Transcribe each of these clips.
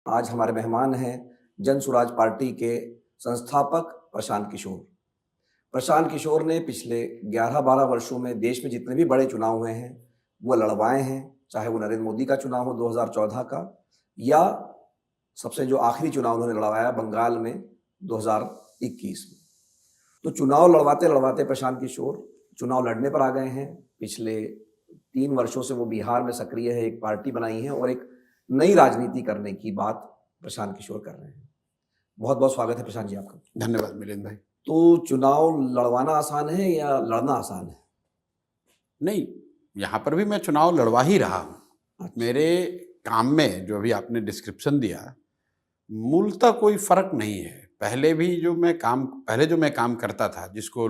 आज हमारे मेहमान हैं जन सुराज पार्टी के संस्थापक प्रशांत किशोर। प्रशांत किशोर ने पिछले 11-12 वर्षों में देश में जितने भी बड़े चुनाव हुए हैं, वो लड़वाए हैं, चाहे वो नरेंद्र मोदी का चुनाव हो 2014 का, या सबसे जो आखिरी चुनाव उन्होंने लड़वाया बंगाल में 2021 में। तो चुनाव लड़वाते-लड़वाते प्रशांत किशोर चुनाव लड़ने पर आ गए हैं। पिछले 3 वर्षों से वो बिहार में सक्रिय है, एक पार्टी बनाई है और एक नई राजनीति करने की बात प्रशांत किशोर कर रहे हैं। बहुत-बहुत स्वागत है प्रशांत जी आपका। धन्यवाद मिलिंद भाई। तो चुनाव लड़वाना आसान है या लड़ना आसान है? नहीं, यहाँ पर भी मैं चुनाव लड़वा ही रहा हूँ। अच्छा। मेरे काम में जो अभी आपने डिस्क्रिप्शन दिया, मूलतः कोई फर्क नहीं है। पहले जो मैं काम करता था, जिसको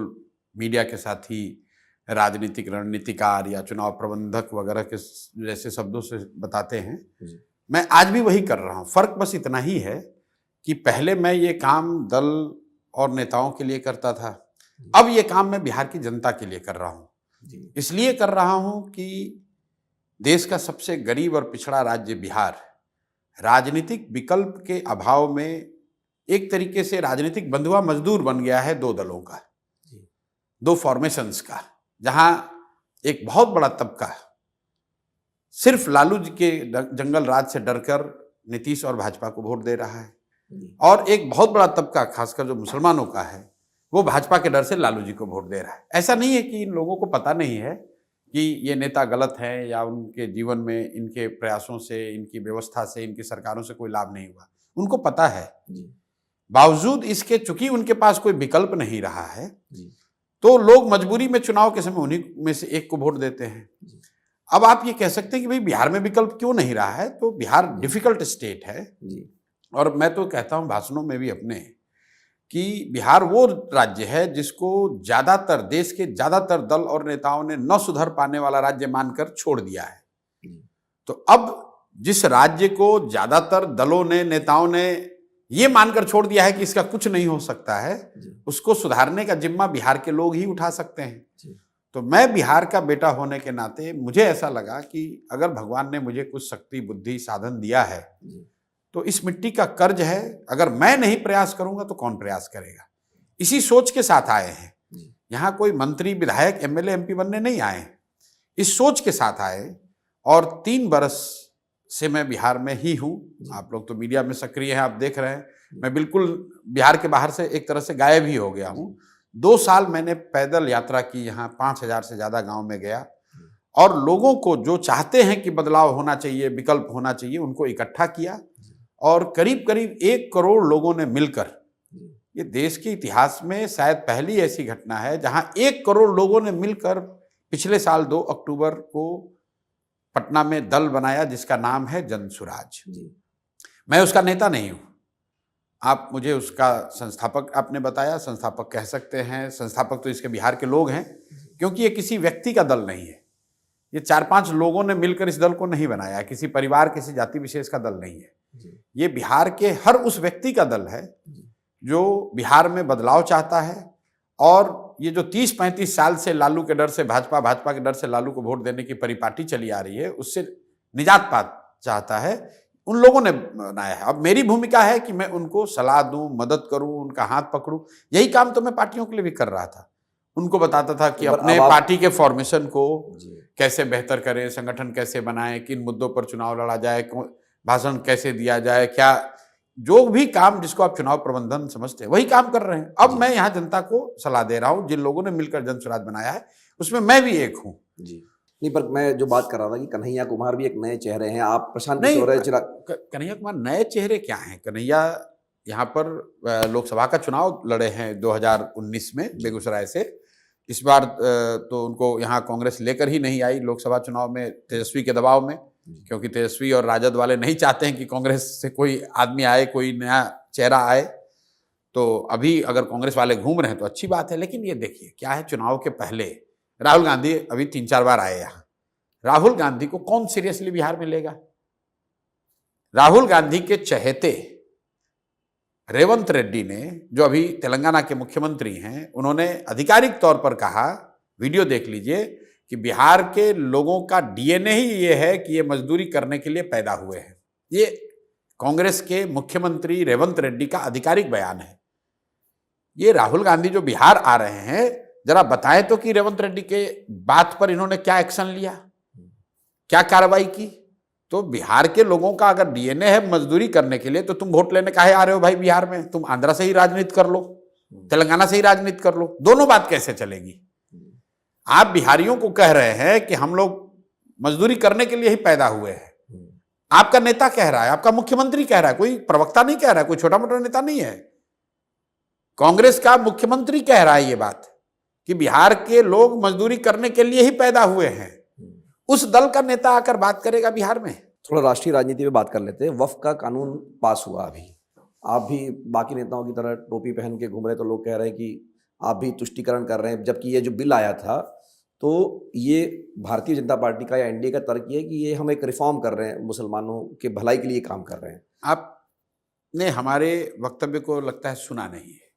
मीडिया के साथी, राजनीतिक रणनीतिकार या चुनाव प्रबंधक वगैरह के जैसे शब्दों से बताते हैं, मैं आज भी वही कर रहा हूँ। फर्क बस इतना ही है कि पहले मैं ये काम दल और नेताओं के लिए करता था, अब ये काम मैं बिहार की जनता के लिए कर रहा हूँ। इसलिए कर रहा हूँ कि देश का सबसे गरीब और पिछड़ा राज्य बिहार राजनीतिक विकल्प के अभाव में एक तरीके से राजनीतिक बंधुआ मजदूर बन गया है दो दलों का, दो फॉर्मेशंस का, जहां एक बहुत बड़ा तबका सिर्फ लालू जी के जंगल राज से डरकर नीतीश और भाजपा को वोट दे रहा है, और एक बहुत बड़ा तबका खासकर जो मुसलमानों का है वो भाजपा के डर से लालू जी को वोट दे रहा है। ऐसा नहीं है कि इन लोगों को पता नहीं है कि ये नेता गलत हैं या उनके जीवन में इनके प्रयासों से, इनकी व्यवस्था से, इनकी सरकारों से कोई लाभ नहीं हुआ, उनको पता है। बावजूद इसके चूंकि उनके पास कोई विकल्प नहीं रहा है, तो लोग मजबूरी में चुनाव के समय उन्हीं में से एक को वोट देते हैं। अब आप ये कह सकते हैं कि भाई बिहार में विकल्प क्यों नहीं रहा है, तो बिहार डिफिकल्ट स्टेट है। और मैं तो कहता हूं भाषणों में भी अपने कि बिहार वो राज्य है जिसको ज्यादातर देश के ज्यादातर दल और नेताओं ने न सुधर पाने वाला राज्य मानकर छोड़ दिया है। तो अब जिस राज्य को ज्यादातर दलों ने, नेताओं ने ये मानकर छोड़ दिया है कि इसका कुछ नहीं हो सकता है, उसको सुधारने का जिम्मा बिहार के लोग ही उठा सकते हैं। तो मैं बिहार का बेटा होने के नाते मुझे ऐसा लगा कि अगर भगवान ने मुझे कुछ शक्ति, बुद्धि, साधन दिया है तो इस मिट्टी का कर्ज है, अगर मैं नहीं प्रयास करूंगा तो कौन प्रयास करेगा। इसी सोच के साथ आए हैं। यहाँ कोई मंत्री, विधायक, एमएलए, एमपी बनने नहीं आए, इस सोच के साथ आए। और 3 बरस से मैं बिहार में ही हूँ। आप लोग तो मीडिया में सक्रिय हैं, आप देख रहे हैं, मैं बिल्कुल बिहार के बाहर से एक तरह से गायब ही हो गया हूँ। 2 साल मैंने पैदल यात्रा की, यहाँ 5000 से ज्यादा गांव में गया और लोगों को जो चाहते हैं कि बदलाव होना चाहिए, विकल्प होना चाहिए, उनको इकट्ठा किया। और करीब करीब 1 करोड़ लोगों ने मिलकर, ये देश के इतिहास में शायद पहली ऐसी घटना है जहां 1 करोड़ लोगों ने मिलकर पिछले साल 2 अक्टूबर को पटना में दल बनाया जिसका नाम है जन सुराज। मैं उसका नेता नहीं हूं, आप मुझे उसका संस्थापक आपने बताया, संस्थापक कह सकते हैं। संस्थापक तो इसके बिहार के लोग हैं, क्योंकि ये किसी व्यक्ति का दल नहीं है। ये 4-5 लोगों ने मिलकर इस दल को नहीं बनाया, किसी परिवार, किसी जाति विशेष का दल नहीं है। ये बिहार के हर उस व्यक्ति का दल है जो बिहार में बदलाव चाहता है। और ये जो 30-35 साल से लालू के डर से भाजपा, भाजपा के डर से लालू को वोट देने की परिपाटी चली आ रही है, उससे निजात पा चाहता है, उन लोगों ने बनाया है। अब मेरी भूमिका है कि मैं उनको सलाह दूं, मदद करूं, उनका हाथ पकड़ूं। यही काम तो मैं पार्टियों के लिए भी कर रहा था। उनको बताता था कि अपने पार्टी के फॉर्मेशन को कैसे बेहतर करें, संगठन कैसे बनाएं, किन मुद्दों पर चुनाव लड़ा जाए, भाषण कैसे दिया जाए, क्या जो भी काम जिसको आप चुनाव प्रबंधन समझते हैं वही काम कर रहे हैं। अब मैं यहाँ जनता को सलाह दे रहा हूँ, जिन लोगों ने मिलकर जन सुराज बनाया है उसमें मैं भी एक हूँ। नहीं, पर मैं जो बात कर रहा था कि कन्हैया कुमार भी एक नए चेहरे हैं, आप प्रशांत किशोर कन्हैया कुमार नए चेहरे क्या हैं? कन्हैया यहाँ पर लोकसभा का चुनाव लड़े हैं 2019 में बेगूसराय से। इस बार तो उनको यहाँ कांग्रेस लेकर ही नहीं आई लोकसभा चुनाव में, तेजस्वी के दबाव में, क्योंकि तेजस्वी और राजद वाले नहीं चाहते हैं कि कांग्रेस से कोई आदमी आए, कोई नया चेहरा आए। तो अभी अगर कांग्रेस वाले घूम रहे हैं तो अच्छी बात है। लेकिन ये देखिए क्या है, चुनाव के पहले राहुल गांधी अभी 3-4 बार आए यहाँ। राहुल गांधी को कौन सीरियसली बिहार में लेगा? राहुल गांधी के चहेते रेवंत रेड्डी ने, जो अभी तेलंगाना के मुख्यमंत्री हैं, उन्होंने आधिकारिक तौर पर कहा, वीडियो देख लीजिए, कि बिहार के लोगों का डीएनए ही ये है कि ये मजदूरी करने के लिए पैदा हुए हैं। ये कांग्रेस के मुख्यमंत्री रेवंत रेड्डी का आधिकारिक बयान है। ये राहुल गांधी जो बिहार आ रहे हैं, जरा बताएं तो कि रेवंत रेड्डी के बात पर इन्होंने क्या एक्शन लिया, क्या कार्रवाई की। तो बिहार के लोगों का अगर डीएनए है मजदूरी करने के लिए, तो तुम वोट लेने काहे आ रहे हो भाई बिहार में? तुम आंध्रा से ही राजनीति कर लो, तेलंगाना से ही राजनीति कर लो, दोनों बात कैसे चलेगी? आप बिहारियों को कह रहे हैं कि हम लोग मजदूरी करने के लिए ही पैदा हुए हैं। आपका नेता कह रहा है, आपका मुख्यमंत्री कह रहा है, कोई प्रवक्ता नहीं कह रहा है, कोई छोटा मोटा नेता नहीं है। कांग्रेस का मुख्यमंत्री कह रहा है ये बात कि बिहार के लोग मजदूरी करने के लिए ही पैदा हुए हैं। उस दल का नेता आकर बात करेगा बिहार में? थोड़ा राष्ट्रीय राजनीति पे बात कर लेते हैं। वक्फ का कानून पास हुआ अभी, आप भी बाकी नेताओं की तरह टोपी पहन के घूम रहे, तो लोग कह रहे हैं कि आप भी तुष्टीकरण कर रहे हैं, जबकि ये जो बिल आया था तो ये भारतीय जनता पार्टी का या एनडीए का तर्क ये है कि ये हम एक रिफॉर्म कर रहे हैं, मुसलमानों के भलाई के लिए काम कर रहे हैं। आपने हमारे वक्तव्य को लगता है सुना नहीं है।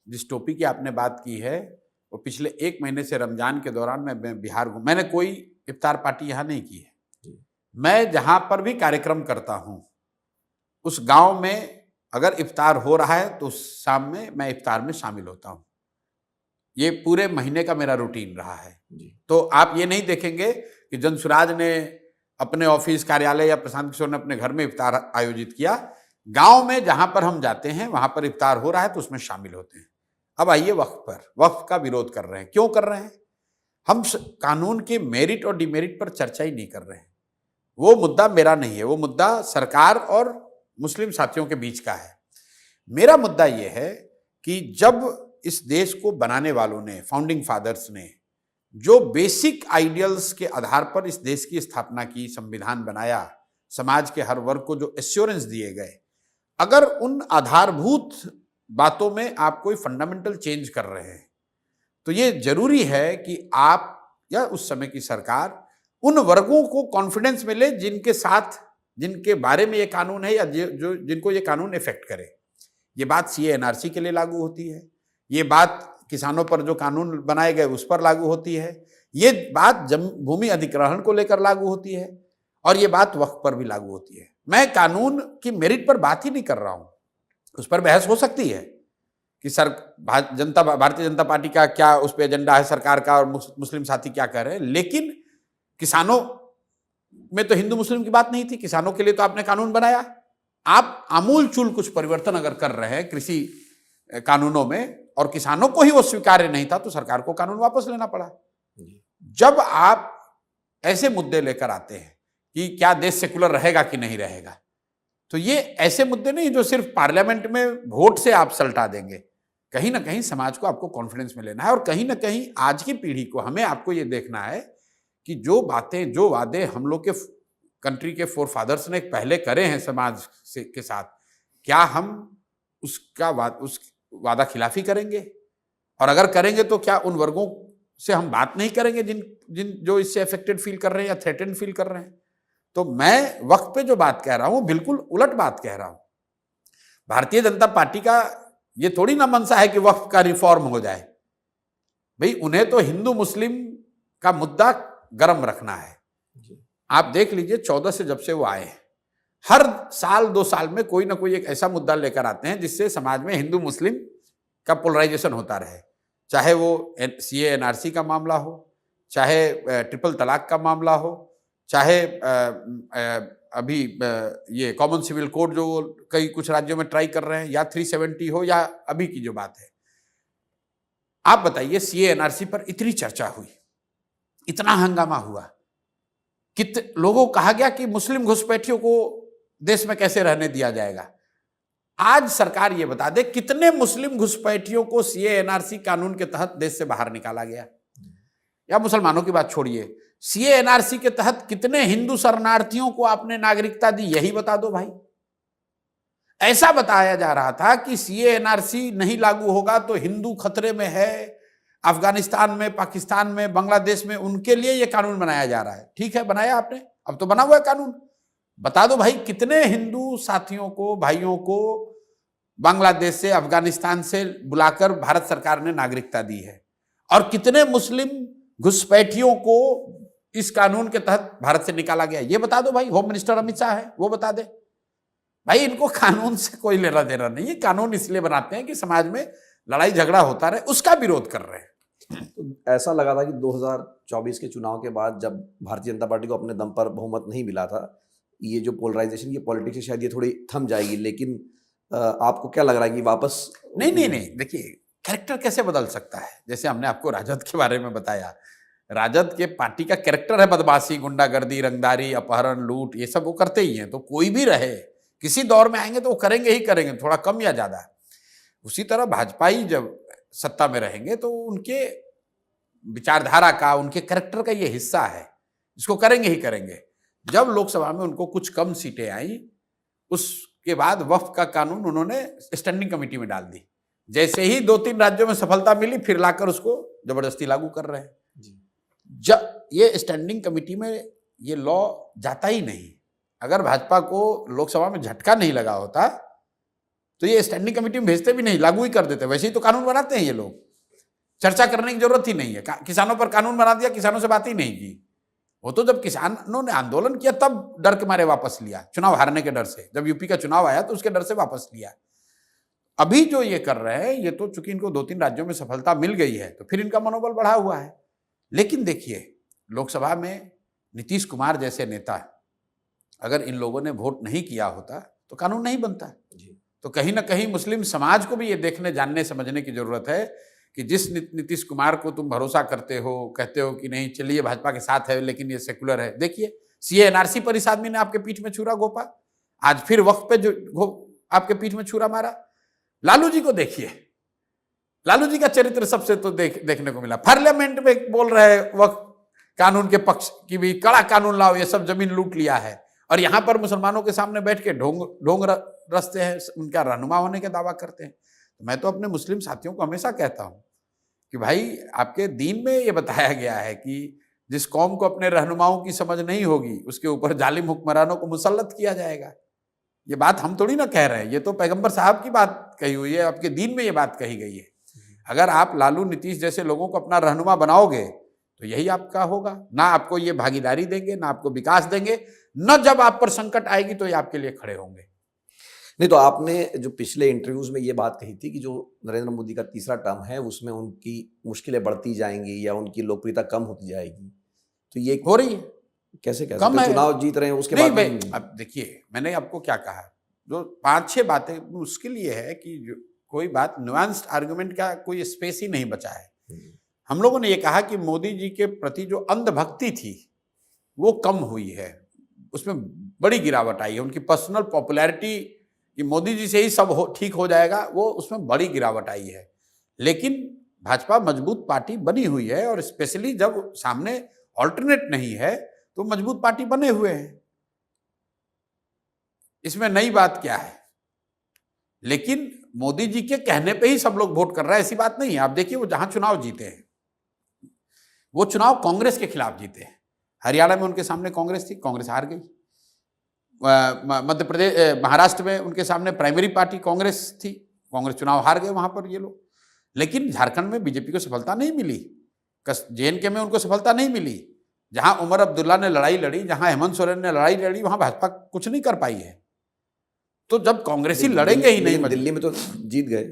जिस टोपी की आपने बात की है वो पिछले 1 महीने से रमजान के दौरान मैं बिहार घूम, मैंने कोई इफ्तार पार्टी यहाँ नहीं की है। मैं जहाँ पर भी कार्यक्रम करता हूँ उस गांव में अगर इफ्तार हो रहा है तो शाम में मैं इफ्तार में शामिल होता हूँ। ये पूरे महीने का मेरा रूटीन रहा है। तो आप ये नहीं देखेंगे कि जनसुराज ने अपने ऑफिस कार्यालय या प्रशांत किशोर ने अपने घर में इफ्तार आयोजित किया। गांव में जहां पर हम जाते हैं वहां पर इफ्तार हो रहा है तो उसमें शामिल होते हैं। अब आइए वक्फ पर, वक्फ का विरोध कर रहे हैं, क्यों कर रहे हैं? हम कानून के मेरिट और डिमेरिट पर चर्चा ही नहीं कर रहे हैं। वो मुद्दा मेरा नहीं है, वो मुद्दा सरकार और मुस्लिम साथियों के बीच का है। मेरा मुद्दा ये है कि जब इस देश को बनाने वालों ने, फाउंडिंग फादर्स ने जो बेसिक आइडियल्स के आधार पर इस देश की स्थापना की, संविधान बनाया, समाज के हर वर्ग को जो एश्योरेंस दिए गए, अगर उन आधारभूत बातों में आप कोई फंडामेंटल चेंज कर रहे हैं तो ये जरूरी है कि आप या उस समय की सरकार उन वर्गों को कॉन्फिडेंस मिले जिनके साथ, जिनके बारे में ये कानून है या जो जिनको ये कानून इफेक्ट करे। ये बात सीए एनआरसी के लिए लागू होती है, ये बात किसानों पर जो कानून बनाए गए उस पर लागू होती है, ये बात भूमि अधिग्रहण को लेकर लागू होती है और ये बात वक्फ पर भी लागू होती है। मैं कानून की मेरिट पर बात ही नहीं कर रहा हूं। उस पर बहस हो सकती है कि भारतीय जनता पार्टी का क्या उस पर एजेंडा है सरकार का और मुस्लिम साथी क्या कह रहे हैं, लेकिन किसानों में तो हिंदू मुस्लिम की बात नहीं थी। किसानों के लिए तो आपने कानून बनाया। आप आमूल चूल कुछ परिवर्तन अगर कर रहे हैं कृषि कानूनों में और किसानों को ही वो स्वीकार्य नहीं था तो सरकार को कानून वापस लेना पड़ा। जब आप ऐसे मुद्दे लेकर आते हैं कि क्या देश सेकुलर रहेगा कि नहीं रहेगा, तो ये ऐसे मुद्दे नहीं जो सिर्फ पार्लियामेंट में वोट से आप सल्टा देंगे। कहीं ना कहीं समाज को आपको कॉन्फिडेंस में लेना है और कहीं ना कहीं आज की पीढ़ी को, हमें आपको ये देखना है कि जो बातें, जो वादे हम लोग के कंट्री के फोर फादर्स ने पहले करे हैं समाज के साथ, क्या हम उस वादा खिलाफी करेंगे? और अगर करेंगे तो क्या उन वर्गों से हम बात नहीं करेंगे जिन जो इससे अफेक्टेड फील कर रहे हैं या थ्रेटेंड फील कर रहे हैं? तो मैं वक्त पे जो बात कह रहा हूं बिल्कुल उलट बात कह रहा हूं। भारतीय जनता पार्टी का ये थोड़ी ना मंशा है कि वक्फ का रिफॉर्म हो जाए। भाई उन्हें तो हिंदू मुस्लिम का मुद्दा गर्म रखना है। आप देख लीजिए 14 से जब से वो आए हैं, हर साल 2 साल में कोई ना कोई एक ऐसा मुद्दा लेकर आते हैं जिससे समाज में हिंदू मुस्लिम का पोलराइजेशन होता रहे। चाहे वो सीए एनआरसी का मामला हो, चाहे ट्रिपल तलाक का मामला हो, चाहे अभी ये कॉमन सिविल कोड जो कई कुछ राज्यों में ट्राई कर रहे हैं, या 370 हो, या अभी की जो बात है। आप बताइए, सीए एनआरसी पर इतनी चर्चा हुई, इतना हंगामा हुआ, लोगों को कहा गया कि मुस्लिम घुसपैठियों को देश में कैसे रहने दिया जाएगा। आज सरकार ये बता दे कितने मुस्लिम घुसपैठियों को सीए एनआरसी कानून के तहत देश से बाहर निकाला गया। या मुसलमानों की बात छोड़िए, सीए एनआरसी के तहत कितने हिंदू शरणार्थियों को आपने नागरिकता दी, यही बता दो भाई। ऐसा बताया जा रहा था कि सीए एनआरसी नहीं लागू होगा तो हिंदू खतरे में है, अफगानिस्तान में, पाकिस्तान में, बांग्लादेश में, उनके लिए यह कानून बनाया जा रहा है। ठीक है, बनाया आपने, अब तो बना हुआ है कानून। बता दो भाई कितने हिंदू साथियों को, भाइयों को बांग्लादेश से, अफगानिस्तान से बुलाकर भारत सरकार ने नागरिकता दी है, और कितने मुस्लिम घुसपैठियों को इस कानून के तहत भारत से निकाला गया, ये बता दो भाई। होम मिनिस्टर अमित शाह है, वो बता दे। भाई इनको कानून से कोई लेना देना नहीं है, कानून इसलिए बनाते हैं कि समाज में लड़ाई झगड़ा होता रहे, उसका विरोध कर रहे हैं। तो ऐसा लगा था कि 2024 के चुनाव के बाद जब भारतीय जनता पार्टी को अपने दम पर बहुमत नहीं मिला था, ये जो पोलराइजेशन की पॉलिटिक्स है शायद ये थोड़ी थम जाएगी, लेकिन आपको क्या लग रहा है कि वापस? नहीं, देखिए कैरेक्टर कैसे बदल सकता है? जैसे हमने आपको राजद के बारे में बताया, राजद के पार्टी का कैरेक्टर है बदमाशी, गुंडागर्दी, रंगदारी, अपहरण, लूट, ये सब वो करते ही हैं। तो कोई भी रहे, किसी दौर में आएंगे तो वो करेंगे ही करेंगे, थोड़ा कम या ज्यादा। उसी तरह भाजपा ही जब सत्ता में रहेंगे तो उनके विचारधारा का, उनके कैरेक्टर का ये हिस्सा है, इसको करेंगे ही करेंगे। जब लोकसभा में उनको कुछ कम सीटें आई, उसके बाद वक्फ का कानून उन्होंने स्टैंडिंग कमेटी में डाल दी। जैसे ही 2-3 राज्यों में सफलता मिली, फिर लाकर उसको जबरदस्ती लागू कर रहे हैं। जब ये स्टैंडिंग कमेटी में ये लॉ जाता ही नहीं, अगर भाजपा को लोकसभा में झटका नहीं लगा होता तो ये स्टैंडिंग कमेटी में भेजते भी नहीं, लागू ही कर देते। वैसे ही तो कानून बनाते हैं ये लोग, चर्चा करने की जरूरत ही नहीं है। किसानों पर कानून बना दिया, किसानों से बात ही नहीं की। वो तो जब किसानों ने आंदोलन किया तब डर के मारे वापस लिया, चुनाव हारने के डर से। जब यूपी का चुनाव आया तो उसके डर से वापस लिया। अभी जो ये कर रहे हैं, ये तो चूंकि इनको 2-3 राज्यों में सफलता मिल गई है तो फिर इनका मनोबल बढ़ा हुआ है। लेकिन देखिए, लोकसभा में नीतीश कुमार जैसे नेता, अगर इन लोगों ने वोट नहीं किया होता तो कानून नहीं बनता। तो कहीं ना कहीं मुस्लिम समाज को भी ये देखने, जानने, समझने की जरूरत है कि जिस नीतीश कुमार को तुम भरोसा करते हो, कहते हो कि नहीं चलिए भाजपा के साथ है, लेकिन ये सेकुलर है। देखिए सीए एनआरसी पर इस आदमी ने आपके पीठ में छुरा घोपा, आज फिर वक्फ पे जो आपके पीठ में छुरा मारा। लालू जी को देखिए, लालू जी का चरित्र सबसे तो देखने को मिला। पार्लियामेंट में बोल रहे वक्त कानून के पक्ष की भी, कड़ा कानून लाओ, ये सब जमीन लूट लिया है, और यहां पर मुसलमानों के सामने बैठ के ढोंग रचते हैं, उनका रहनुमा होने का दावा करते हैं। तो मैं तो अपने मुस्लिम साथियों को हमेशा कहता हूं कि भाई आपके दीन में ये बताया गया है कि जिस कौम को अपने रहनुमाओं की समझ नहीं होगी उसके ऊपर जालिम हुक्मरानों को मुसल्लत किया जाएगा। ये बात हम थोड़ी ना कह रहे हैं, ये तो पैगंबर साहब की बात कही हुई है, आपके दीन में ये बात कही गई है। अगर आप लालू, नीतीश जैसे लोगों को अपना रहनुमा बनाओगे तो यही आपका होगा। ना आपको ये भागीदारी देंगे, ना आपको विकास देंगे, न जब आप पर संकट आएगी तो ये आपके लिए खड़े होंगे। नहीं तो आपने जो पिछले इंटरव्यूज में ये बात कही थी कि जो नरेंद्र मोदी का तीसरा टर्म है उसमें उनकी मुश्किलें बढ़ती जाएंगी या उनकी लोकप्रियता कम होती जाएगी, तो ये हो रही है। कैसे कम है, चुनाव जीत रहे हैं उसके नहीं बाद? अब देखिए, मैंने आपको क्या कहा, जो 5-6 बातें, मुश्किल ये है कि कोई बात नुआंस्ड आर्गुमेंट का कोई स्पेस ही नहीं बचा है। हम लोगों ने ये कहा कि मोदी जी के प्रति जो अंधभक्ति थी वो कम हुई है, उसमें बड़ी गिरावट आई है। उनकी पर्सनल पॉपुलैरिटी कि मोदी जी से ही सब ठीक हो जाएगा, वो उसमें बड़ी गिरावट आई है। लेकिन भाजपा मजबूत पार्टी बनी हुई है, और स्पेशली जब सामने ऑल्टरनेट नहीं है तो मजबूत पार्टी बने हुए हैं। इसमें नई बात क्या है? लेकिन मोदी जी के कहने पे ही सब लोग वोट कर रहे हैं, ऐसी बात नहीं है। आप देखिए वो जहां चुनाव जीते हैं, वो चुनाव कांग्रेस के खिलाफ जीते हैं। हरियाणा में उनके सामने कांग्रेस थी, कांग्रेस हार गई। मध्य प्रदेश, महाराष्ट्र में उनके सामने प्राइमरी पार्टी कांग्रेस थी, कांग्रेस चुनाव हार गए वहां पर ये लोग। लेकिन झारखंड में बीजेपी को सफलता नहीं मिली, जेएनके में उनको सफलता नहीं मिली। जहां उमर अब्दुल्ला ने लड़ाई लड़ी, जहां हेमंत सोरेन ने लड़ाई लड़ी, वहां भाजपा कुछ नहीं कर पाई है। तो जब कांग्रेसी लड़ेंगे ही नहीं, दिल्ली में तो जीत गए।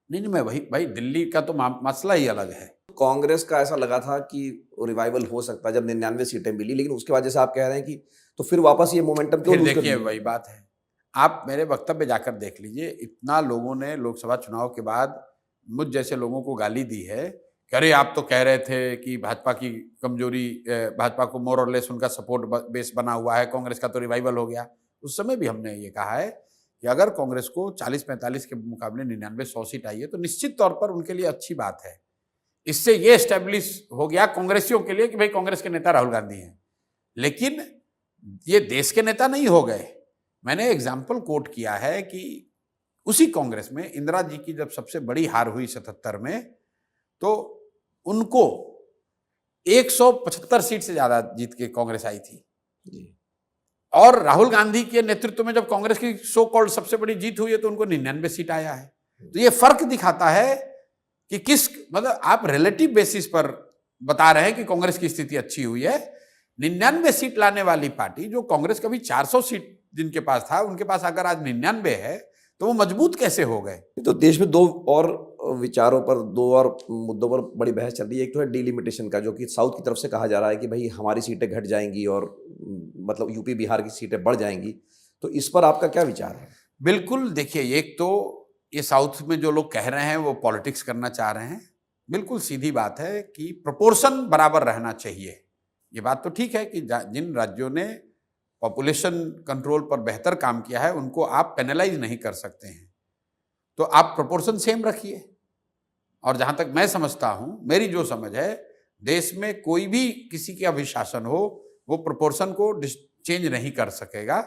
नहीं, मैं वही भाई, दिल्ली का तो मसला ही अलग है। कांग्रेस का ऐसा लगा था कि रिवाइवल हो सकता है जब 99 सीटें मिली, लेकिन उसके बाद जैसे आप कह रहे हैं कि तो फिर वापस ये मोमेंटम क्यों लूज कर देखिए दिया? वही बात है, आप मेरे वक्तव्य जाकर देख लीजिए। इतना लोगों ने लोकसभा चुनाव के बाद मुझ जैसे लोगों को गाली दी है कि अरे आप तो कह रहे थे कि भाजपा की कमजोरी, भाजपा को मोर और लेस उनका सपोर्ट बेस बना हुआ है, कांग्रेस का तो रिवाइवल हो गया। उस समय भी हमने ये कहा है कि अगर कांग्रेस को 40-45 के मुकाबले 99-100 सीट आई है तो निश्चित तौर पर उनके लिए अच्छी बात है। इससे ये एस्टेब्लिश हो गया कांग्रेसियों के लिए कि भाई कांग्रेस के नेता राहुल गांधी हैं। लेकिन ये देश के नेता नहीं हो गए। मैंने एग्जाम्पल कोट किया है कि उसी कांग्रेस में इंदिरा जी की जब सबसे बड़ी हार हुई 77 में, तो उनको 175 सीट से ज्यादा जीत के कांग्रेस आई थी। और राहुल गांधी के नेतृत्व में जब कांग्रेस की सो कॉल्ड सबसे बड़ी जीत हुई है तो उनको 99 सीट आया है। तो ये फर्क दिखाता है कि किस, मतलब आप रिलेटिव बेसिस पर बता रहे हैं कि कांग्रेस की स्थिति अच्छी हुई है। 99 सीट लाने वाली पार्टी, जो कांग्रेस कभी 400 सीट जिनके पास था, उनके पास अगर आज 99 है तो वो मजबूत कैसे हो गए? तो देश में दो और विचारों पर, दो और मुद्दों पर बड़ी बहस चल रही है। एक तो है डिलिमिटेशन का, जो कि साउथ की तरफ से कहा जा रहा है कि भाई हमारी सीटें घट जाएंगी और मतलब यूपी बिहार की सीटें बढ़ जाएंगी। तो इस पर आपका क्या विचार है? बिल्कुल, देखिए, एक तो ये साउथ में जो लोग कह रहे हैं वो पॉलिटिक्स करना चाह रहे हैं। बिल्कुल सीधी बात है कि प्रोपोर्शन बराबर रहना चाहिए। ये बात तो ठीक है कि जिन राज्यों ने पॉपुलेशन कंट्रोल पर बेहतर काम किया है उनको आप पेनलाइज नहीं कर सकते हैं, तो आप प्रोपोर्शन सेम रखिए। और जहां तक मैं समझता हूं, मेरी जो समझ है, देश में कोई भी किसी के अभिशासन हो वो प्रोपोर्शन को चेंज नहीं कर सकेगा।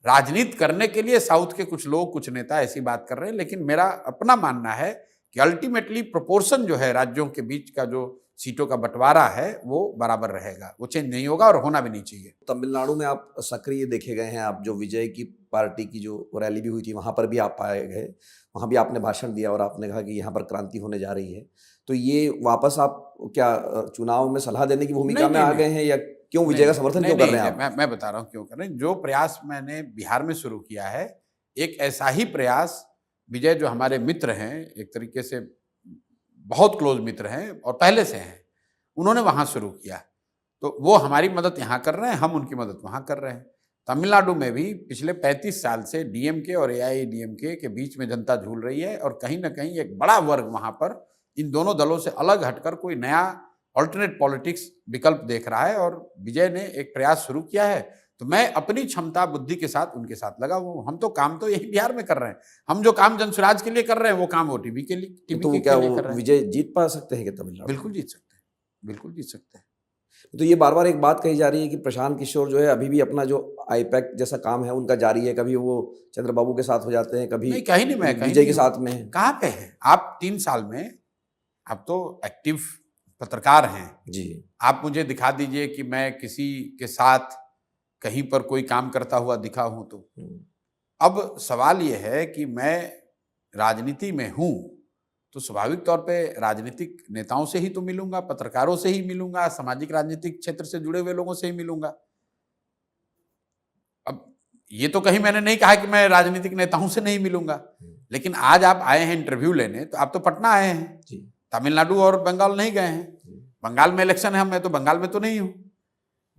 राजनीति करने के लिए साउथ के कुछ लोग, कुछ नेता ऐसी बात कर रहे हैं, लेकिन मेरा अपना मानना है कि अल्टीमेटली प्रोपोर्शन जो है राज्यों के बीच का, जो सीटों का बंटवारा है, वो बराबर रहेगा, वो चेंज नहीं होगा और होना भी नहीं चाहिए। तमिलनाडु में आप सक्रिय देखे गए हैं। आप जो विजय की पार्टी की जो रैली भी हुई थी वहां पर भी आप आए गए, वहां भी आपने भाषण दिया और आपने कहा कि यहाँ पर क्रांति होने जा रही है। तो ये वापस आप क्या चुनाव में सलाह देने की भूमिका नहीं, में नहीं, आ नहीं, गए हैं, या क्यों विजय का समर्थन नहीं, क्यों कर नहीं, रहे हैं नहीं, आप? मैं बता रहा हूँ क्यों कर रहे हैं। जो प्रयास मैंने बिहार में शुरू किया है, एक ऐसा ही प्रयास विजय, जो हमारे मित्र हैं, एक तरीके से बहुत क्लोज मित्र हैं और पहले से हैं, उन्होंने वहां शुरू किया। तो वो हमारी मदद यहाँ कर रहे हैं, हम उनकी मदद वहां कर रहे हैं। तमिलनाडु में भी पिछले 35 साल से डीएमके और एआईएडीएमके के बीच में जनता झूल रही है, और कहीं ना कहीं एक बड़ा वर्ग वहां पर इन दोनों दलों से अलग हटकर कोई नया ऑल्टरनेट पॉलिटिक्स विकल्प देख रहा है, और विजय ने एक प्रयास शुरू किया है। तो मैं अपनी क्षमता बुद्धि के साथ उनके साथ लगा हूँ। हम तो काम तो यही बिहार में कर रहे हैं। हम जो काम जनसुराज के लिए कर रहे हैं वो काम वो टीवी के लिए तो के क्या लिए वो कर रहे हैं। विजय जीत पा सकते हैं क्या तमिलनाडु? बिल्कुल जीत सकते हैं, बिल्कुल जीत सकते हैं। तो ये बार बार एक बात कही जा रही है कि प्रशांत किशोर जो है अभी भी अपना जो आईपैक जैसा काम है उनका जारी है। कभी वो चंद्रबाबू के साथ हो जाते हैं, कभी नहीं, कहीं नहीं, मैं कहीं विजय नहीं के हूँ। साथ में है। कहाँ पे है आप? 3 साल में आप तो एक्टिव पत्रकार हैं। जी। आप मुझे दिखा दीजिए कि मैं किसी के साथ कहीं पर कोई काम करता हुआ दिखा हूं। तो अब सवाल यह है कि मैं राजनीति में हूं, तो स्वाभाविक तौर पे राजनीतिक नेताओं से ही तो मिलूंगा, पत्रकारों से ही मिलूंगा, सामाजिक राजनीतिक क्षेत्र से जुड़े हुए लोगों से ही मिलूंगा। अब ये तो कहीं मैंने नहीं कहा कि मैं राजनीतिक नेताओं से नहीं मिलूंगा, लेकिन आज आप आए हैं इंटरव्यू लेने, तो आप तो पटना आए हैं, तमिलनाडु और बंगाल नहीं गए हैं। बंगाल में इलेक्शन है, मैं तो बंगाल में तो नहीं हूँ।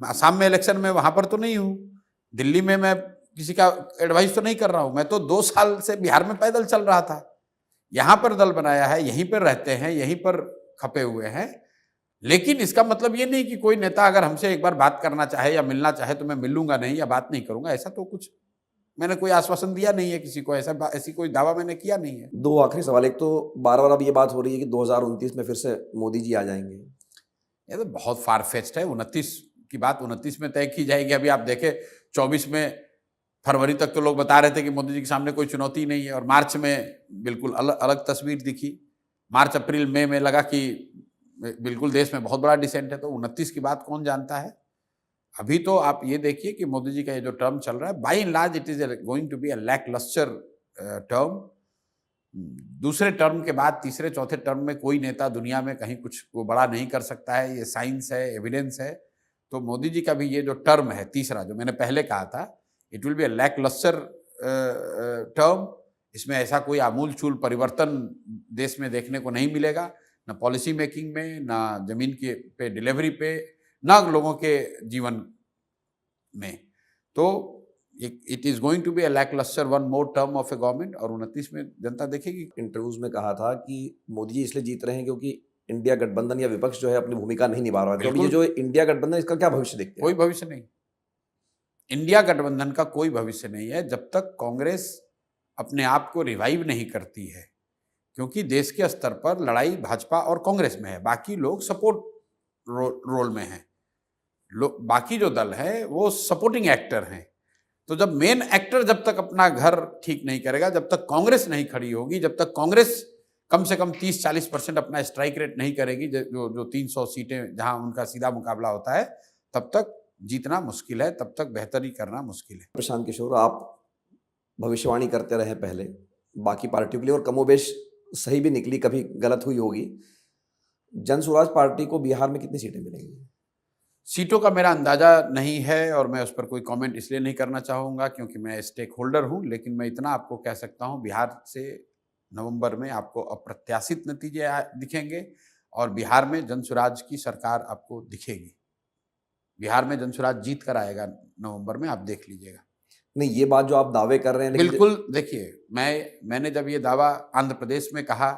असम में इलेक्शन में वहां पर तो नहीं हूँ। दिल्ली में मैं किसी का एडवाइस तो नहीं कर रहा हूं। मैं तो 2 साल से बिहार में पैदल चल रहा था। यहां पर दल बनाया है, यहीं पर रहते हैं, यहीं पर खपे हुए हैं। लेकिन इसका मतलब ये नहीं कि कोई नेता अगर हमसे एक बार बात करना चाहे या मिलना चाहे तो मैं मिलूंगा नहीं या बात नहीं करूंगा। ऐसा तो कुछ मैंने कोई आश्वासन दिया नहीं है किसी को, ऐसी कोई दावा मैंने किया नहीं है। 2 आखिरी सवाल। एक तो बार बार अब ये बात हो रही है कि 2029 में फिर से मोदी जी आ जाएंगे। ये तो बहुत फार फेच्ड है। 29 की बात 29 में तय की जाएगी। अभी आप देखें, 24 में फरवरी तक तो लोग बता रहे थे कि मोदी जी के सामने कोई चुनौती नहीं है, और मार्च में बिल्कुल अलग तस्वीर दिखी। मार्च अप्रैल मई में लगा कि बिल्कुल देश में बहुत बड़ा डिसेंट है। तो 29 की बात कौन जानता है। अभी तो आप ये देखिए कि मोदी जी का ये जो टर्म चल रहा है, by and large it is going to be a lacklustre term. दूसरे टर्म के बाद तीसरे चौथे टर्म में कोई नेता दुनिया में कहीं कुछ वो बड़ा नहीं कर सकता है। ये साइंस है, एविडेंस है। तो मोदी जी का भी ये जो टर्म है तीसरा, जो मैंने पहले कहा था, it will be a lacklustre term. इसमें ऐसा कोई आमूल-चूल परिवर्तन देश में देखने को नहीं मिलेगा, ना पॉलिसी मेकिंग में, ना जमीन के पे डिलीवरी पे, ना लोगों के जीवन में। तो it is going to be a lacklustre one more term of a government, और 29 में जनता देखेगी। इंटरव्यूज में कहा था कि मोदी जी इसलिए जीत रहे हैं क्योंकि इंडिया गठबंधन या विपक्ष जो है अपनी भूमिका नहीं निभा रहा है। तो अभी ये जो इंडिया गठबंधन, इसका क्या भविष्य देखते हैं? कोई भविष्य नहीं। इंडिया गठबंधन का कोई भविष्य नहीं है जब तक कांग्रेस अपने आप को रिवाइव नहीं करती है, क्योंकि देश के स्तर पर लड़ाई भाजपा और कांग्रेस में है। बाकी लोग सपोर्ट रोल में हैं। बाकी जो दल है वो सपोर्टिंग एक्टर हैं। तो जब मेन एक्टर जब तक अपना घर ठीक नहीं करेगा, जब तक कांग्रेस नहीं खड़ी होगी, जब तक कांग्रेस कम से कम 30-40% अपना स्ट्राइक रेट नहीं करेगी, जो 300 सीटें जहां उनका सीधा मुकाबला होता है, तब तक जीतना मुश्किल है, तब तक बेहतरी करना मुश्किल है। प्रशांत किशोर, आप भविष्यवाणी करते रहे पहले बाकी पार्टियों के लिए, और कमोबेश सही भी निकली, कभी गलत हुई होगी। जन स्वराज पार्टी को बिहार में कितनी सीटें मिलेंगी? सीटों का मेरा अंदाजा नहीं है और मैं उस पर कोई कमेंट इसलिए नहीं करना चाहूँगा क्योंकि मैं स्टेक होल्डर हूँ, लेकिन मैं इतना आपको कह सकता हूँ, बिहार से नवंबर में आपको अप्रत्याशित नतीजे दिखेंगे और बिहार में जनसुराज की सरकार आपको दिखेगी। बिहार में जनसुराज जीत कर आएगा नवंबर में, आप देख लीजिएगा। नहीं, ये बात जो आप दावे कर रहे हैं, लेकिन बिल्कुल, देखिए मैंने जब ये दावा आंध्र प्रदेश में कहा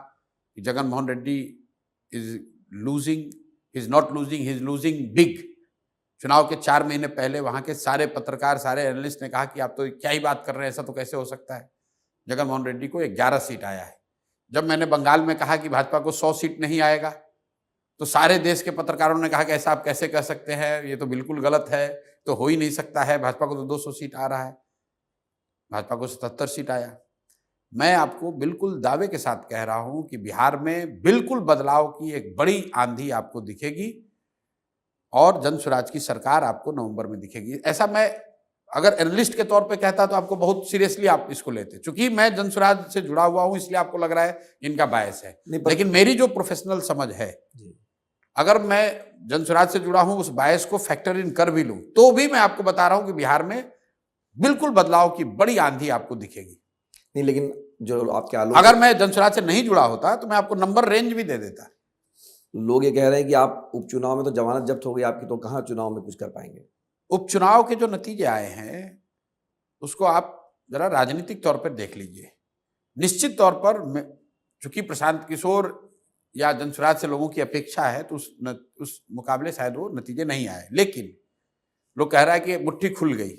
कि Jagan Mohan Reddy is not losing, he is losing big. चुनाव के 4 महीने पहले वहां के सारे पत्रकार, सारे एनालिस्ट ने कहा कि आप तो क्या ही बात कर रहे हैं, ऐसा तो कैसे हो सकता है। जगन मोहन रेड्डी को 11 सीट आया है। जब मैंने बंगाल में कहा कि भाजपा को 100 सीट नहीं आएगा, तो सारे देश के पत्रकारों ने कहा कि ऐसा आप कैसे कह सकते हैं, ये तो बिल्कुल गलत है, तो हो ही नहीं सकता है, भाजपा को तो 200 सीट आ रहा है। भाजपा को 77 सीट आया। मैं आपको बिल्कुल दावे के साथ कह रहा हूं कि बिहार में बिल्कुल बदलाव की एक बड़ी आंधी आपको दिखेगी और जनसुराज की सरकार आपको नवंबर में दिखेगी। ऐसा मैं अगर एनालिस्ट के तौर पे कहता तो आपको बहुत सीरियसली आप इसको लेते। चूंकि मैं जनसुराज से जुड़ा हुआ हूं इसलिए आपको लग रहा है इनका बायस है, लेकिन मेरी जो प्रोफेशनल समझ है, अगर मैं जनसुराज से जुड़ा हूं, उस बायस को फैक्टर इन कर भी लूं, तो भी मैं आपको बता रहा हूं कि बिहार में बिल्कुल बदलाव की बड़ी आंधी आपको दिखेगी। नहीं, लेकिन जो आपके अगर मैं जनसुराज से नहीं जुड़ा होता तो मैं आपको नंबर रेंज भी दे देता। लोग ये कह रहे हैं कि आप उपचुनाव में तो जमानत जब्त हो गई आपकी, तो कहाँ चुनाव में कुछ कर पाएंगे। उपचुनाव के जो नतीजे आए हैं उसको आप जरा राजनीतिक तौर पर देख लीजिए। निश्चित तौर पर चूंकि प्रशांत किशोर या जनसुराज से लोगों की अपेक्षा है, तो उस मुकाबले शायद वो नतीजे नहीं आए, लेकिन लोग कह रहा है कि मुट्ठी खुल गई।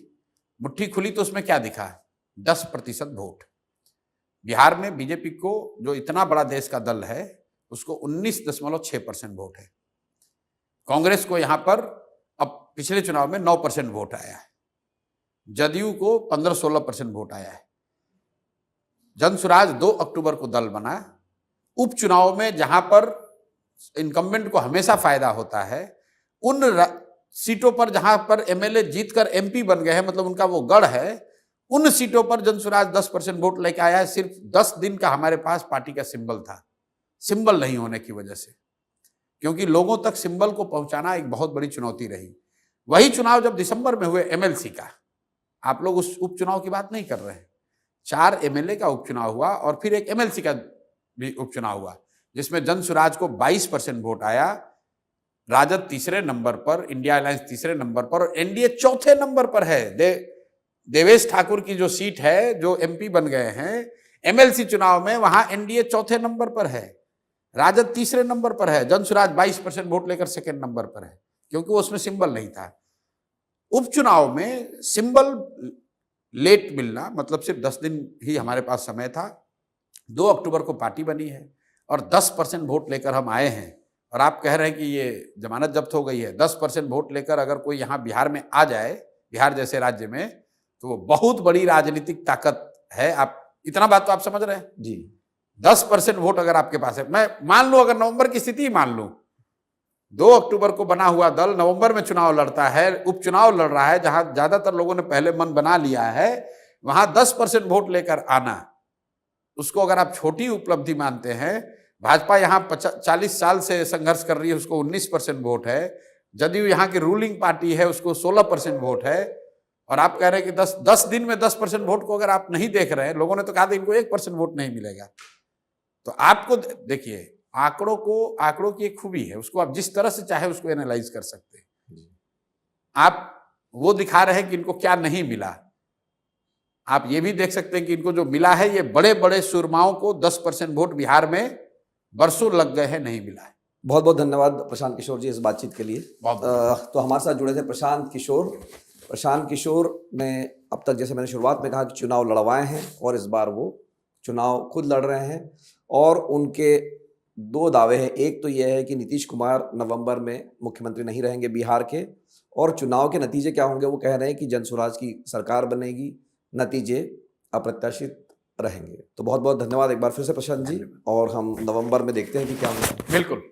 मुट्ठी खुली तो उसमें क्या दिखा? 10% वोट। बिहार में बीजेपी को, जो इतना बड़ा देश का दल है, उसको 19.6% वोट है। कांग्रेस को यहां पर अब पिछले चुनाव में 9% वोट आया है। जदयू को 15-16% वोट आया है। जनसुराज 2 अक्टूबर को दल बना। उपचुनाव में जहां पर इनकम्बेंट को हमेशा फायदा होता है, उन सीटों पर जहां पर एमएलए जीतकर एमपी बन गए हैं, मतलब उनका वो गढ़ है, उन सीटों पर जनसुराज 10% वोट लेके आया है। सिर्फ 10 दिन का हमारे पास पार्टी का सिंबल था, सिंबल नहीं होने की वजह से, क्योंकि लोगों तक सिंबल को पहुंचाना एक बहुत बड़ी चुनौती रही। वही चुनाव जब दिसंबर में हुए एमएलसी का, आप लोग उस उपचुनाव की बात नहीं कर रहे हैं। 4 एमएलए का उपचुनाव हुआ और फिर एक एमएलसी का भी उपचुनाव हुआ, जिसमें जनसुराज को 22% वोट आया, राजद तीसरे नंबर पर, इंडिया अलायंस तीसरे नंबर पर और एनडीए चौथे नंबर पर है। देवेश ठाकुर की जो सीट है, जो एमपी बन गए हैं एमएलसी चुनाव में, वहां एनडीए चौथे नंबर पर है, राजद तीसरे नंबर पर है, जनसुराज 22% वोट लेकर सेकेंड नंबर पर है, क्योंकि उसमें सिंबल नहीं था। उपचुनाव में सिंबल लेट मिलना, मतलब सिर्फ 10 दिन ही हमारे पास समय था। 2 अक्टूबर को पार्टी बनी है और 10% वोट लेकर हम आए हैं, और आप कह रहे हैं कि ये जमानत जब्त हो गई है। 10% वोट लेकर अगर कोई यहाँ बिहार में आ जाए, बिहार जैसे राज्य में, तो वो बहुत बड़ी राजनीतिक ताकत है। आप इतना बात तो आप समझ रहे हैं जी। 10% वोट अगर आपके पास है, मैं मान लूं, अगर नवंबर की स्थिति मान लूं, 2 अक्टूबर को बना हुआ दल नवंबर में चुनाव लड़ता है, उपचुनाव लड़ रहा है, जहां ज्यादातर लोगों ने पहले मन बना लिया है, वहां 10% वोट लेकर आना, उसको अगर आप छोटी उपलब्धि मानते हैं। भाजपा यहाँ 40 साल से संघर्ष कर रही है, उसको 19% वोट है। जदयू यहाँ की रूलिंग पार्टी है, उसको 16% वोट है, और आप कह रहे हैं कि 10 दिन में 10% वोट को अगर आप नहीं देख रहे हैं, लोगों ने तो कहा था इनको 1% वोट नहीं मिलेगा। तो आपको देखिए, आंकड़ों की एक खूबी है, उसको आप जिस तरह से चाहे उसको एनालाइज कर सकते हैं। आप वो दिखा रहे हैं कि इनको क्या नहीं मिला, आप ये भी देख सकते हैं कि इनको जो मिला है, ये बड़े बड़े सुरमाओं को 10% वोट बिहार में बरसों लग गए हैं, नहीं मिला है। बहुत बहुत धन्यवाद प्रशांत किशोर जी इस बातचीत के लिए। तो हमारे साथ जुड़े थे प्रशांत किशोर ने अब तक, जैसे मैंने शुरुआत में कहा, कि चुनाव लड़वाए हैं और इस बार वो चुनाव खुद लड़ रहे हैं, और उनके 2 दावे हैं। एक तो यह है कि नीतीश कुमार नवंबर में मुख्यमंत्री नहीं रहेंगे बिहार के, और चुनाव के नतीजे क्या होंगे वो कह रहे हैं कि जनसुराज की सरकार बनेगी, नतीजे अप्रत्याशित रहेंगे। तो बहुत बहुत धन्यवाद एक बार फिर से प्रशांत जी, और हम नवंबर में देखते हैं कि क्या होगा। बिल्कुल।